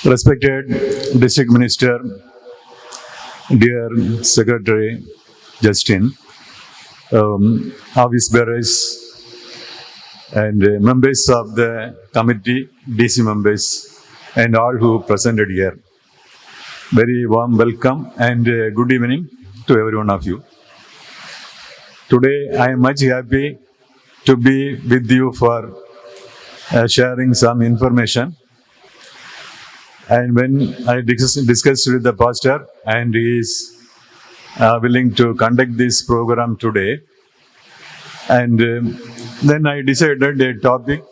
Respected District Minister, dear Secretary Justin, office bearers, and members of the committee, DC members, and all who presented here. Very warm welcome and good evening to every one of you. Today, I am much happy to be with you for sharing some information. And when I discussed with the pastor, and he is willing to conduct this program today, and then I decided a topic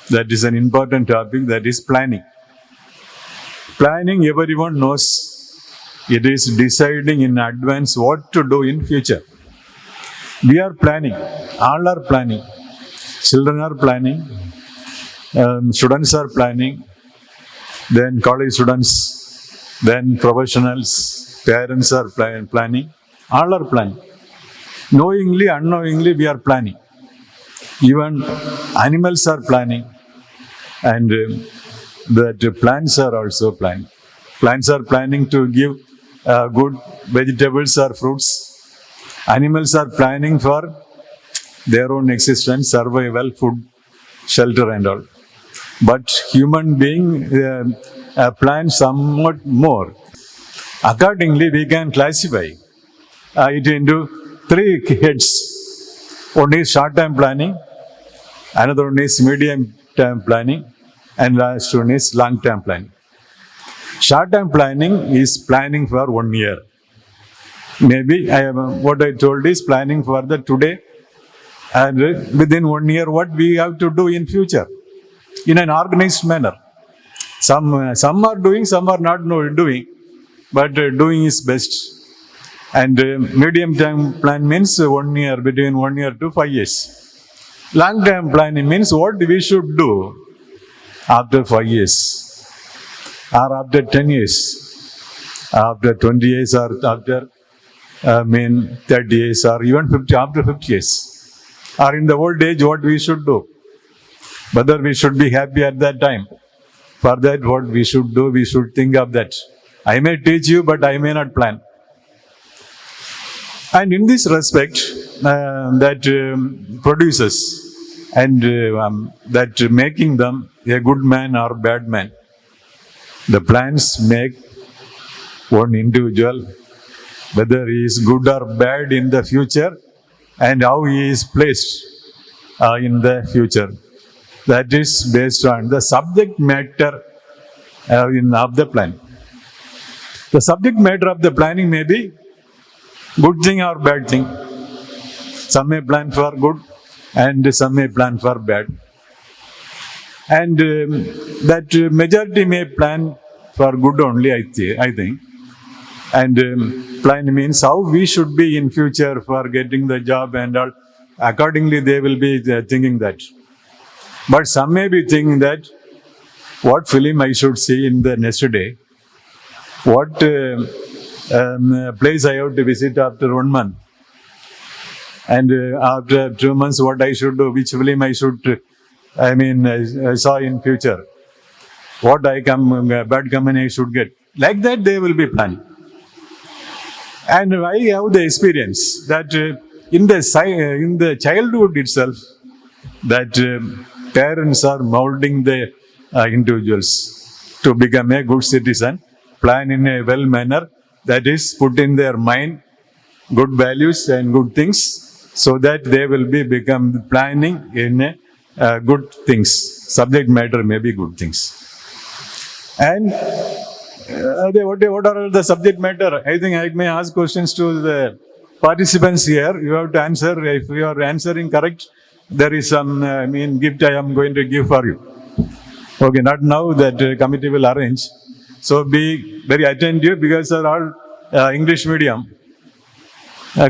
that is an important topic, that is planning. Planning, everyone knows, it is deciding in advance what to do in future. We are planning, all are planning. Children are planning, students are planning, then college students, then professionals, parents are planning, all are planning. Knowingly, unknowingly, we are planning. Even animals are planning, and that plants are also planning. Plants are planning to give good vegetables or fruits. Animals are planning for their own existence, survival, food, shelter and all. But human being plan somewhat more. Accordingly, we can classify it into three heads. One is short-term planning, another one is medium-term planning, and last one is long-term planning. Short-term planning is planning for 1 year. Maybe what I told is planning for the today, and within 1 year what we have to do in future, in an organized manner. Some are doing, some are not doing, but doing is best. And medium-term plan means 1 year, between 1 year to 5 years. Long-term planning means what we should do after 5 years, or after 10 years, after 20 years, or after 30 years, or even 50, after 50 years, or in the old age, what we should do. Whether we should be happy at that time. For that, what we should do, we should think of that. I may teach you, but I may not plan. And in this respect, that produces and that making them a good man or bad man. The plans make one individual, whether he is good or bad in the future, and how he is placed in the future. That is based on the subject matter of the plan. The subject matter of the planning may be good thing or bad thing. Some may plan for good and some may plan for bad. And that majority may plan for good only, I think. And plan means how we should be in future for getting the job and all. Accordingly, they will be thinking that. But some may be thinking that what film I should see in the next day, what place I have to visit after 1 month, and after 2 months what I should do, which film I should, I saw in future, what bad company I should get. Like that they will be planning. And I have the experience that in the childhood itself, that parents are molding the individuals to become a good citizen, plan in a well manner, that is, put in their mind good values and good things, so that they will become planning in good things. Subject matter may be good things. And what are the subject matter? I think I may ask questions to the participants here. You have to answer. If you are answering correct, there is some gift I am going to give for you. Okay, not now, that committee will arrange. So be very attentive, because they are all English medium.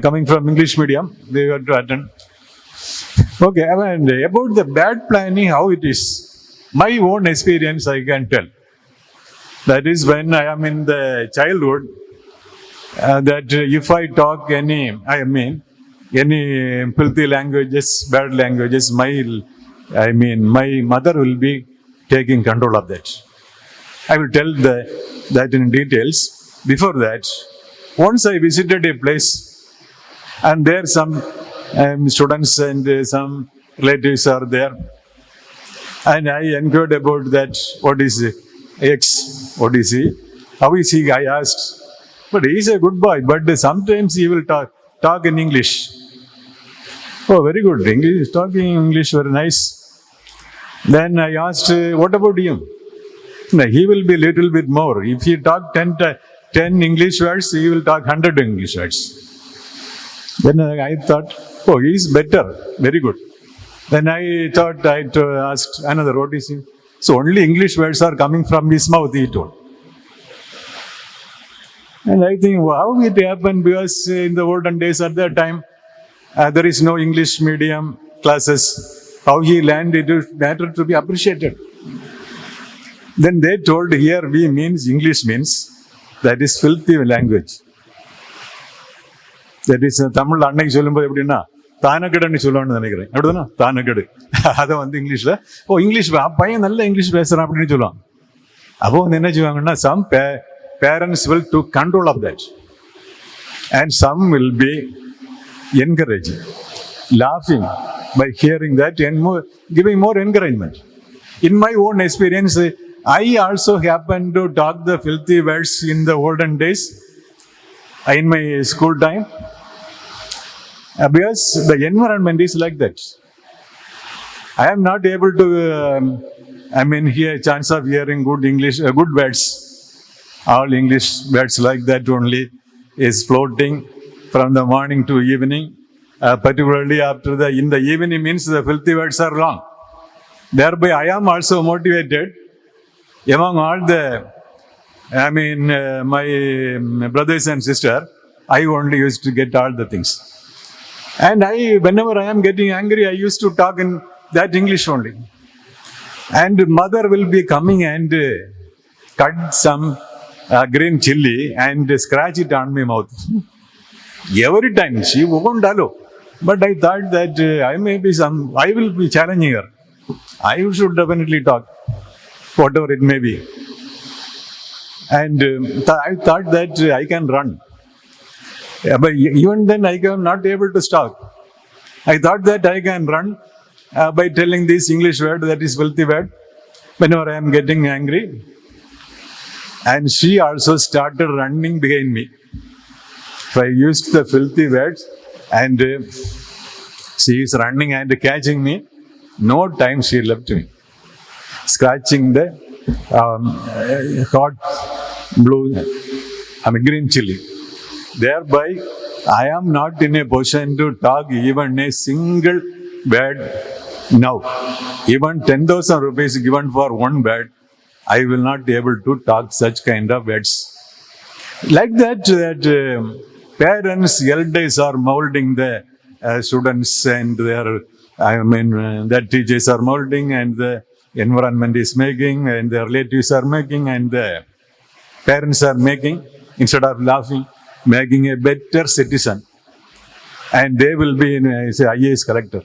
Coming from English medium, they have to attend. Okay, and about the bad planning, how it is. My own experience I can tell. That is, when I am in the childhood, that if I talk any filthy languages, bad languages, my mother will be taking control of that. I will tell that in details. Before that, once I visited a place, and there some students and some relatives are there, and I inquired about that. What is X? What is he? How is he? I asked. But he is a good boy. But sometimes he will talk in English. Oh, very good. English, talking English, very nice. Then I asked, what about him? No, he will be a little bit more. If he talk 10 English words, he will talk 100 English words. Then I thought, oh, he is better. Very good. Then I thought, I asked another, what is he? So only English words are coming from his mouth, he told. And I think, how it happened? Because in the olden days at that time, there is no English medium classes. How he learned it is matter to be appreciated. Then they told, here we means, English means, that is filthy language. That is, Tamil அன்னைக்கு சொல்லும்போது எப்படின்னா தானக்கடுன்னு சொல்லுவான்னு நினைக்கிறேன். அப்படிதானே? தானக்கடு. அதை வந்து இங்கிலீஷில், ஓ English பையன் நல்ல இங்கிலீஷ் பேசுகிறான் அப்படின்னு சொல்லுவாங்க. அப்போ வந்து என்ன செய்வாங்கன்னா, some parents will to control of that. And some will be encouraging, laughing by hearing that and giving more encouragement. In my own experience, I also happened to talk the filthy words in the olden days, in my school time, because the environment is like that. I am not able to, hear chance of hearing good English, good words. All English words like that only is floating from the morning to evening, particularly after in the evening means the filthy words are long. Thereby I am also motivated among all the, my brothers and sisters, I only used to get all the things. And whenever I am getting angry, I used to talk in that English only. And mother will be coming and cut some green chili and scratch it on my mouth. Every time she won't allow. But I thought that I will be challenging her. I should definitely talk, whatever it may be. And I thought that I can run. But even then I am not able to stop. I thought that I can run by telling this English word, that is filthy word, whenever I am getting angry. And she also started running behind me. So I used the filthy words and she is running and catching me. No time she left me. Scratching the hot blue, green chili. Thereby, I am not in a position to talk even a single word now. Even 10,000 rupees given for one word, I will not be able to talk such kind of words. Like that parents, elders are molding the students and their teachers are molding and the environment is making and the relatives are making and the parents are making, instead of laughing, making a better citizen. And they will be in IAS collector.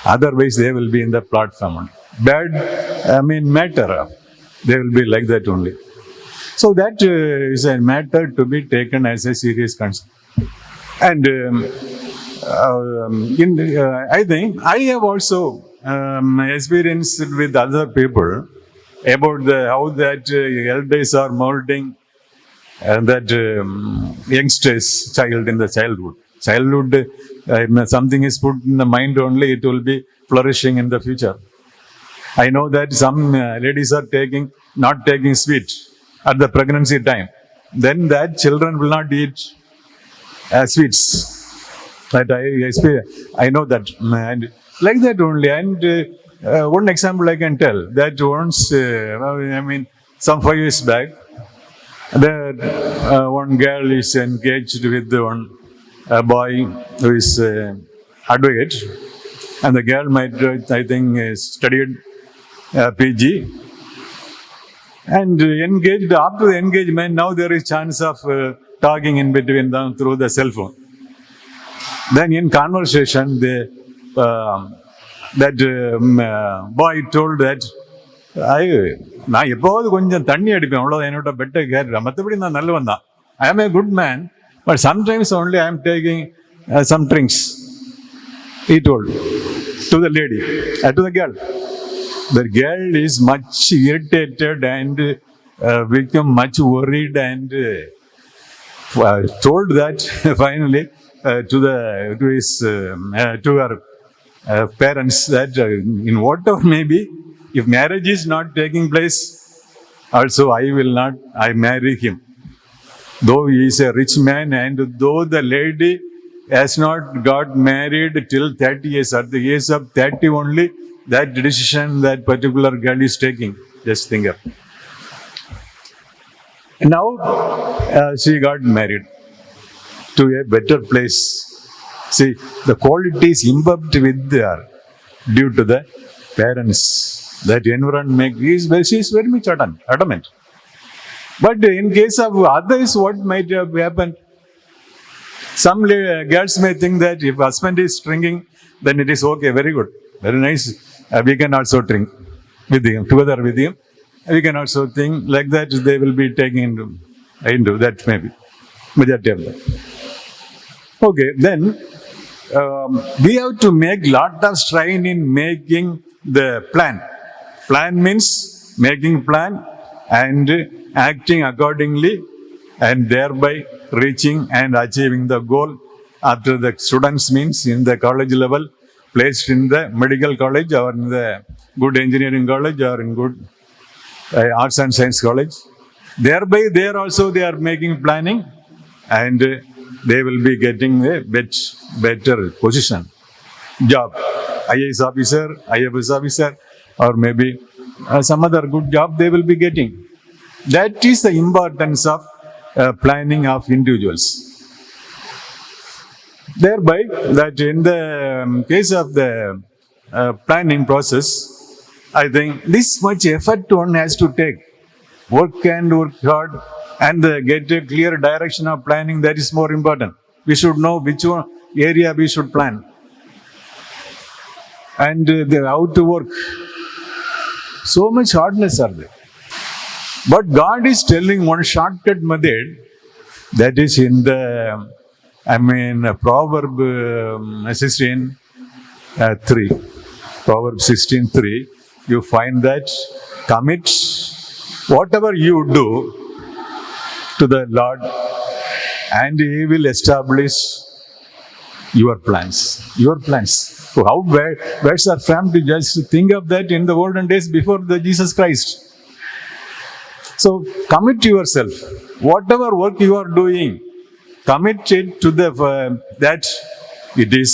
Otherwise, they will be in the platform. Bad, matter. They will be like that only. So that is a matter to be taken as a serious concern. And I think I have also experienced with other people about how that elders are molding that youngsters, child in the childhood. Childhood, something is put in the mind only, it will be flourishing in the future. I know that some ladies are not taking sweet at the pregnancy time. Then that children will not eat sweets. That I know that. And like that only. And one example I can tell, that once, some 5 years back, one girl is engaged with one boy who is advocate. And the girl might, I think, studied PG. And engaged, after the engagement, now there is chance of talking in between them through the cell phone. Then in conversation, that boy told that நான் எப்போது கொஞ்சம் தண்ணி அடிப்பேன், அவ்வளோதான் என்னோட பெட்டை கேட்டுறேன். மற்றபடி நான் நல்லவன் தான். ஐ ஆம் ஏ good man, but sometimes only I am taking some drinks, he told to the lady, to the girl. The girl is much irritated and become much worried and told that finally to her parents that in whatever may be, if marriage is not taking place, also I marry him. Though he is a rich man and though the lady has not got married till 30 years, at the age of 30 only, that decision that particular girl is taking. Just think of. Now she got married to a better place. See, the qualities imbibed with her due to the parents. That environment she is very much adamant. But in case of others, what might have happened? Some girls may think that if husband is drinking, then it is okay, very good, very nice. We can also drink with him, together with him. We can also think like that they will be taken into that maybe. Majority of them. Okay, then we have to make lot of strain in making the plan. Plan means making plan and acting accordingly and thereby reaching and achieving the goal. After the students means in the college level, placed in the medical college or in the good engineering college or in good arts and science college. Thereby there also they are making planning and they will be getting a better position, job, IAS officer, IFS officer, or maybe some other good job they will be getting. That is the importance of planning of individuals. Thereby, that in the case of the planning process, I think this much effort one has to take. Work and work hard and get a clear direction of planning. That is more important. We should know which one area we should plan and how to work. So much hardness are there. But God is telling one shortcut method, that is in the, Proverb 16:3. Proverb 16:3, you find that commit whatever you do to the Lord and He will establish your plans. Your plans. So how words are framed to just think of that in the olden days before the Jesus Christ. So commit yourself. Whatever work you are doing, commit it to the that it is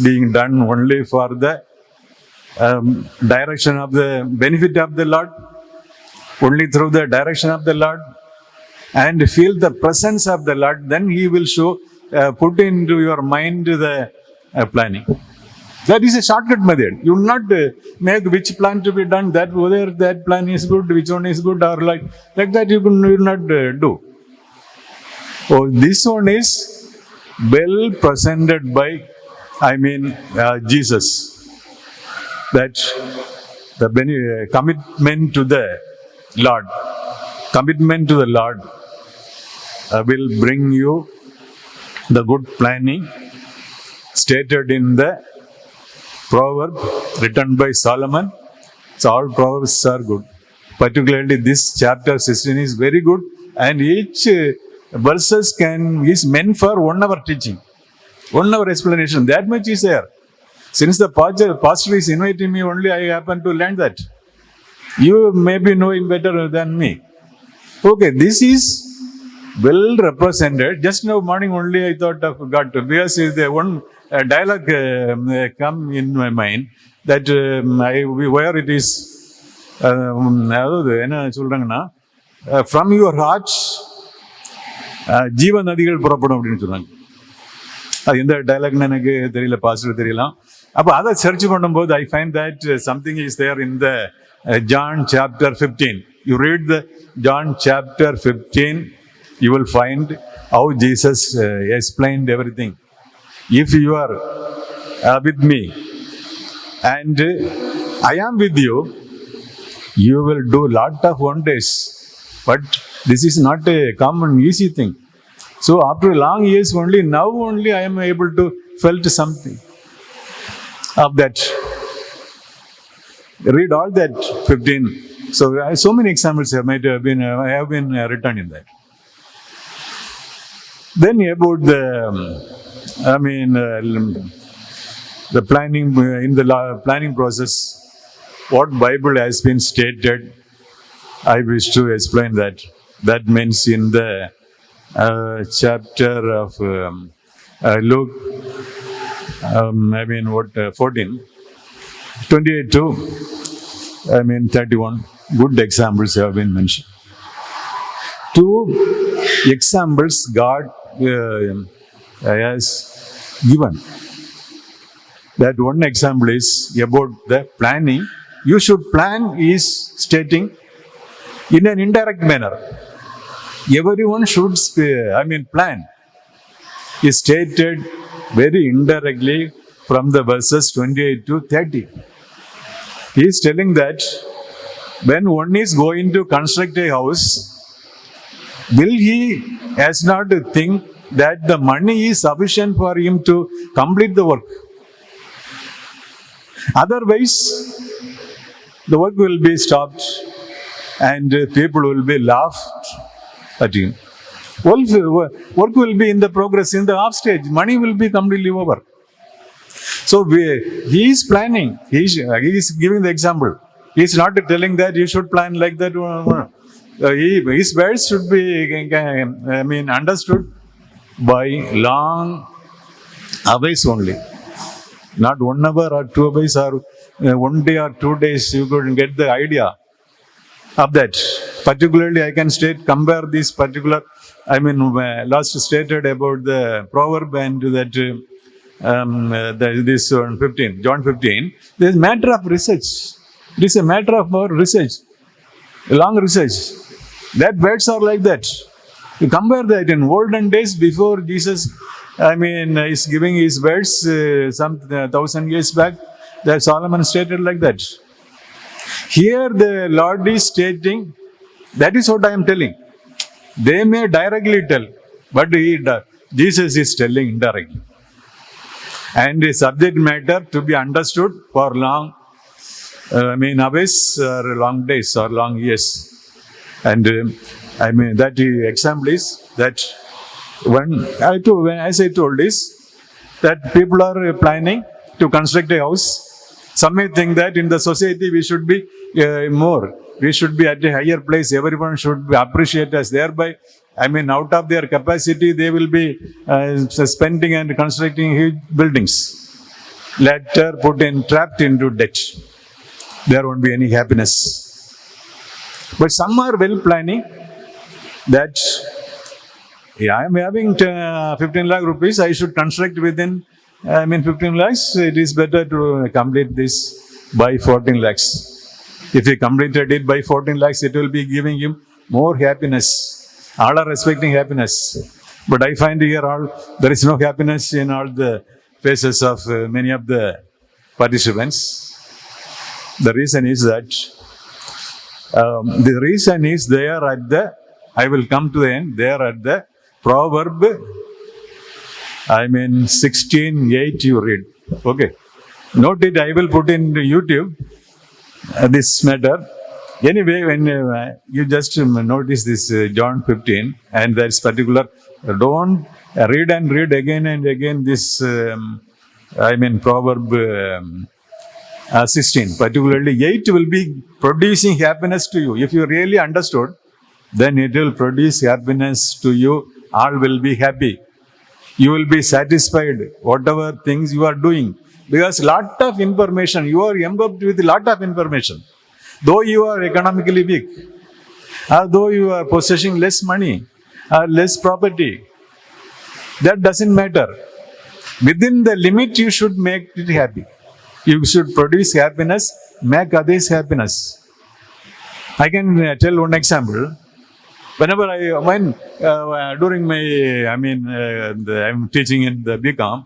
being done only for the direction of the benefit of the Lord, only through the direction of the Lord, and feel the presence of the Lord. Then He will show, put into your mind the planning. That is a shortcut method. You will not make which plan to be done, that whether that plan is good, which one is good, or like that you will not do. Oh, this one is well presented by, Jesus. That the commitment to the Lord, will bring you the good planning stated in the proverb written by Solomon. So all proverbs are good. Particularly this chapter 16 is very good, and each verses is meant for 1 hour teaching, 1 hour explanation. That much is there. Since the pastor is inviting me only, I happen to learn that. You may be knowing better than me. Okay, this is well represented. Just now morning only I thought of God, because the one dialogue come in my mind that where it is, என்ன சொல்றாங்கன்னா, from your heart ஜீவ நதிகள் புறப்படும் அப்படின்னு சொன்னாங்க. அது எந்த டைலாக்னு எனக்கு தெரியல, பாஸ்டர் தெரியலாம். அப்போ அதை சர்ச் பண்ணும்போது I find that something is there in the John chapter 15. You read the John chapter 15, you will find how Jesus explained everything. If you are with me and I am with you, You will do lot of wonders. But this is not a common, easy thing. So after long years only, now only I am able to felt something of that. Read all that 15. So many examples have been written in that. Then about the planning in the planning process, what Bible has been stated, I wish to explain that. That means in the chapter of Luke, 14, 28 to 31, good examples have been mentioned. Two examples God has given. That one example is about the planning. You should plan is stating in an indirect manner. Everyone should plan is stated very indirectly from the verses 28 to 30. He is telling that when one is going to construct a house, will he has not to think that the money is sufficient for him to complete the work? Otherwise, the work will be stopped and people will be laughed at him. Work will be in the progress, in the off stage. Money will be completely over. So he is planning. He is giving the example. He is not telling that you should plan like that. His words should be understood by long hours only. Not 1 hour or 2 hours or 1 day or 2 days. You could get the idea of that. Particularly, I can compare this particular, last stated about the proverb and that this 15, John 15. There is a matter of research. It is a matter of more research, long research. That words are like that. You compare that in olden days before Jesus, is giving his words some 1,000 years back, that Solomon stated like that. Here the Lord is stating, that is what I am telling. They may directly tell, but Jesus is telling indirectly. And the subject matter to be understood for long, hours or long days or long years. And that example is that as I told is that people are planning to construct a house. Some may think that in the society we should be we should be at a higher place. Everyone should appreciate us. Thereby, out of their capacity, they will be spending and constructing huge buildings. Later, trapped into debt. There won't be any happiness. But some are well planning that I am having 15 lakh rupees. I should construct within 15 lakhs. It is better to complete this by 14 lakhs. If he completed it by 14 lakhs, it will be giving him more happiness. All are expecting happiness. But I find here there is no happiness in all the faces of many of the participants. The reason is that I will come to the end, there at the proverb, 16:8 you read. Okay. Note it, I will put in YouTube this matter. Anyway, when you just notice this John 15, and that's particular, don't read again and again this, proverb 16. Particularly 8 will be producing happiness to you. If you really understood, then it will produce happiness to you. All will be happy. You will be satisfied whatever things you are doing. Because lot of information, you are embedded with lot of information. Though you are economically weak, or though you are possessing less money, or less property, that doesn't matter. Within the limit, you should make it happy. You should produce happiness, make others happiness. I can tell one example. Whenever during my, I'm teaching in the BCom,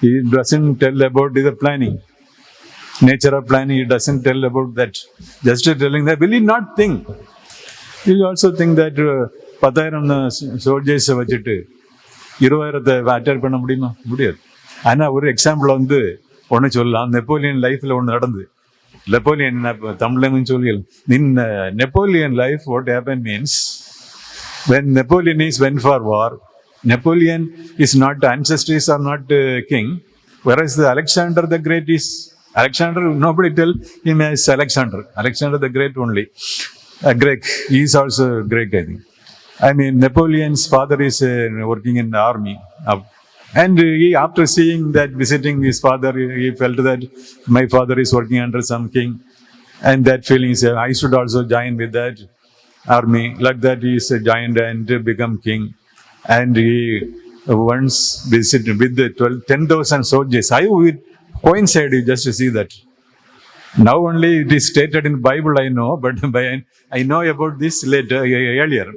He doesn't tell about the planning. Nature of planning, he doesn't tell about that. Just telling that, will he not think? He will also think that 10,000 soldiers வச்சுட்டு 20,000 attack பண்ண முடியுமா? முடியாது. ஆனால் ஒரு example ஒன்று சொல்லலாம். Napoleon லைஃப்பில் ஒன்று நடந்து. Napoleon தமிழ்லன்னு சொல்லியல். In Napoleon life, what happened means, when Napoleon went for war, Napoleon is not, ancestors are not king, whereas the Alexander the Great is, Alexander, nobody tell him as Alexander. Alexander the Great only. Greek. He is also Greek, I think. I mean, Napoleon's father is working in the army. And he, after seeing that, visiting his father, he felt that my father is working under some king. And that feeling is, I should also join with that army. Like that, he is joined and become king. And he once visited with the 10,000 soldiers. I would coincide just to see that. Now only it is stated in Bible, I know, but I know about this later, earlier,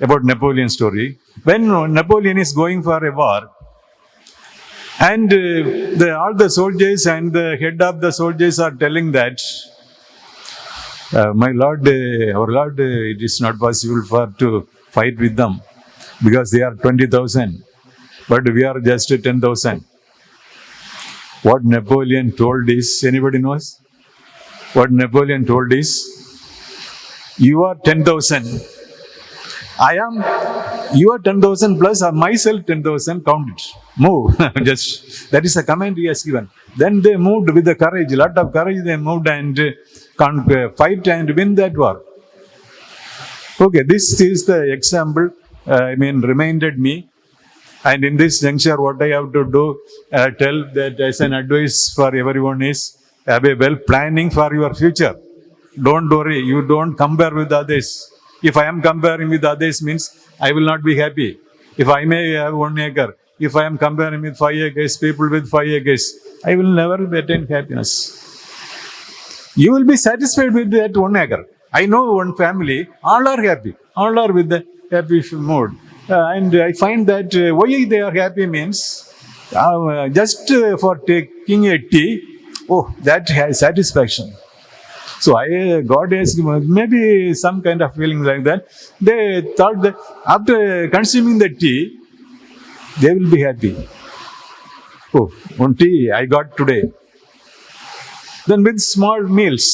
about Napoleon story. When Napoleon is going for a war, and all the soldiers and the head of the soldiers are telling that, my lord, our lord, it is not possible to fight with them because they are 20,000, but we are just 10,000. What Napoleon told is, anybody knows? What Napoleon told is, you are 10,000. You are 10,000 plus or myself 10,000, count it. Move. Just, that is a command he has given. Then they moved with the courage, a lot of courage, they moved and fight and win that war. Okay, this is the example, reminded me. And in this juncture, what I have to do, tell that as an advice for everyone is, have a well planning for your future. Don't worry, you don't compare with others. If I am comparing with others means I will not be happy. If I may have 1 acre, if I am comparing with 5 acres, people with 5 acres, I will never attain happiness. You will be satisfied with that 1 acre. I know one family, all are happy. All are with the happy mood. And I find that why they are happy means just for taking a tea, that has satisfaction. So God has maybe some kind of feeling like that. They thought that after consuming the tea, they will be happy. One tea I got today. Then with small meals,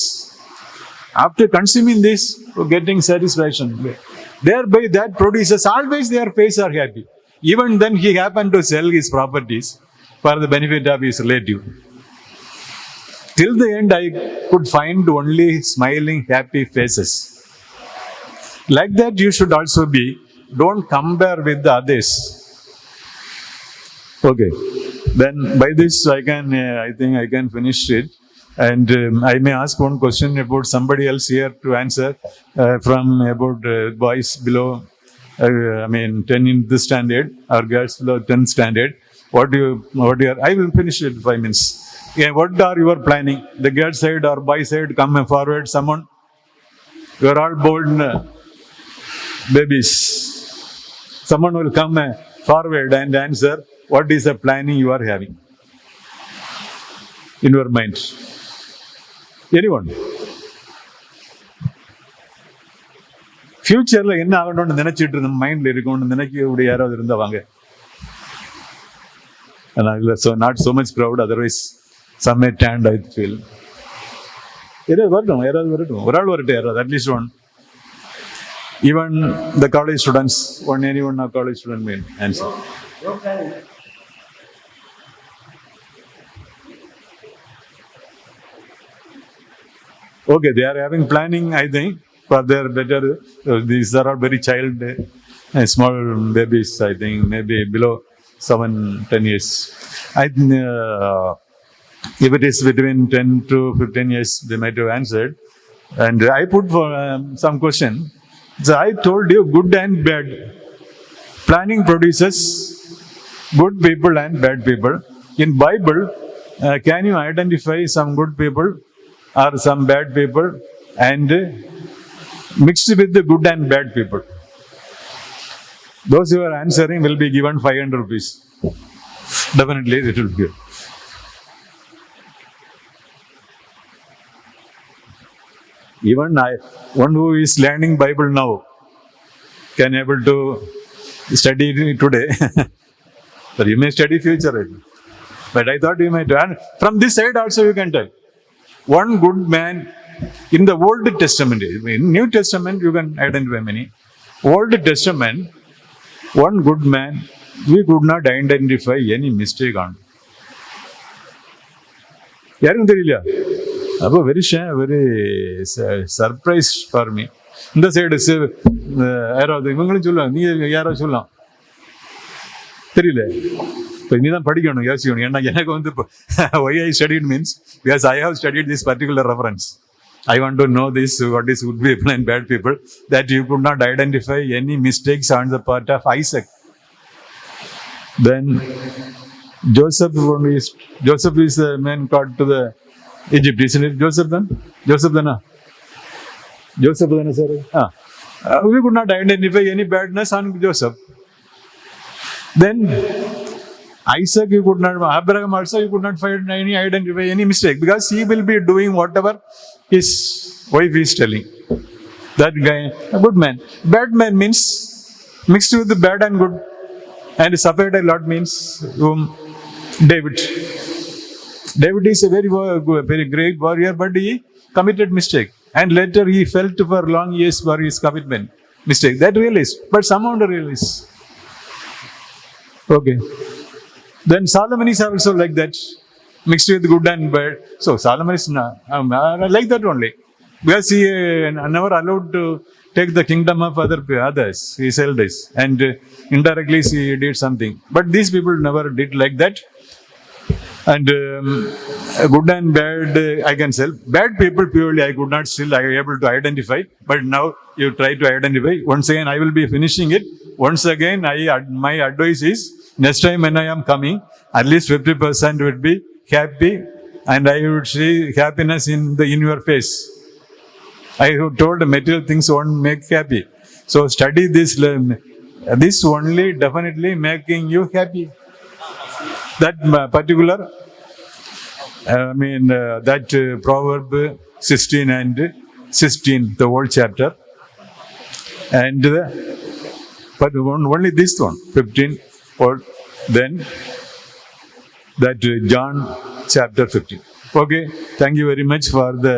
after consuming this, getting satisfaction. Thereby that produces, always their face are happy. Even then he happened to sell his properties for the benefit of his relative. Till the end, I could find only smiling, happy faces. Like that, you should also be. Don't compare with the others. Okay. Then by this, I think I can finish it. And I may ask one question about somebody else here to answer from about boys below, 10 in this standard, or girls below 10th standard. I will finish it in 5 minutes. Yeah, what are your planning? The girl side or boy side, come forward, someone. You are all bold babies. Someone will come forward and answer, what is the planning you are having in your mind? Anyone? Future என்ன ஆகணும்னு நினைச்சிட்டு இருந்த மைண்ட்ல இருக்கும்னு நினைக்க யாராவது இருந்தா வாங்க. So not so much crowd, otherwise some may stand, I feel. யாராவது வரட்டும், ஒரு ஆள் வரட்டும், யாராவது at least one. Even the college students, anyone of college student may answer. Okay, they are having planning, I think, for their better. These are all very small babies, I think, maybe below 7-10 years. If it is between 10 to 15 years, they might have answered. And I put for some question. So I told you good and bad. Planning produces good people and bad people. In Bible, can you identify some good people or some bad people and mixed with the good and bad people? Those who are answering will be given 500 rupees. Definitely it will be. Even one who is learning Bible now can able to study today. But you may study future. But I thought you might. And from this side also you can tell. One good man in the Old Testament, in New Testament you can identify many. Old Testament, one good man, we could not identify any mistake on. யாருக்கும் தெரியலையா? அப்போ very surprise for me. இந்த side யாராவது இவங்களும் சொல்லலாம், நீ யாராவது சொல்லலாம், தெரியல. இப்போ நீ தான் படிக்கணும், யோசிக்கணும். ஏன்னா எனக்கு வந்து why I studied means because I have studied this particular reference. I want to know this, what is good people and bad people, that you could not identify any mistakes on the part of Isaac. Then Joseph is the man caught to the Egypt, isn't it? Joseph then, sir. We could not identify any badness on Joseph. Then Isaac, you could not. Abraham also, you could not find identify any mistake, because he will be doing whatever his wife is telling. That guy, a good man. Bad man means mixed with the bad and good, and suffered a lot means David. David is a very great warrior, but he committed mistake, and later he felt for long years for his commitment mistake. That realized, but somehow realized. Okay. Then Solomon is also like that, mixed with good and bad. So Solomon is like that only, because he never allowed to take the kingdom of others, his elders, and indirectly he did something. But these people never did like that. And good and bad, I can say. Bad people purely I could not still I able to identify. But now you try to identify. Once again, I will be finishing it. Once again, my advice is, next time when I am coming, at least 50% would be happy, and I would see happiness in your face. I have told material things won't make happy. So study this. This only definitely making you happy. That particular, that Proverb 16 and 16, the whole chapter, and but only this one, 15, or then that John chapter 15. Okay, thank you very much for the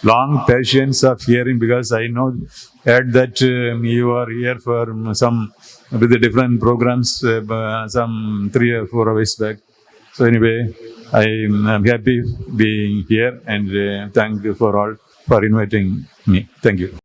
long patience of hearing, because I know that you are here for some with the different programs some 3 or 4 hours back. So anyway, I am happy being here, and thank you for all for inviting me. Thank you.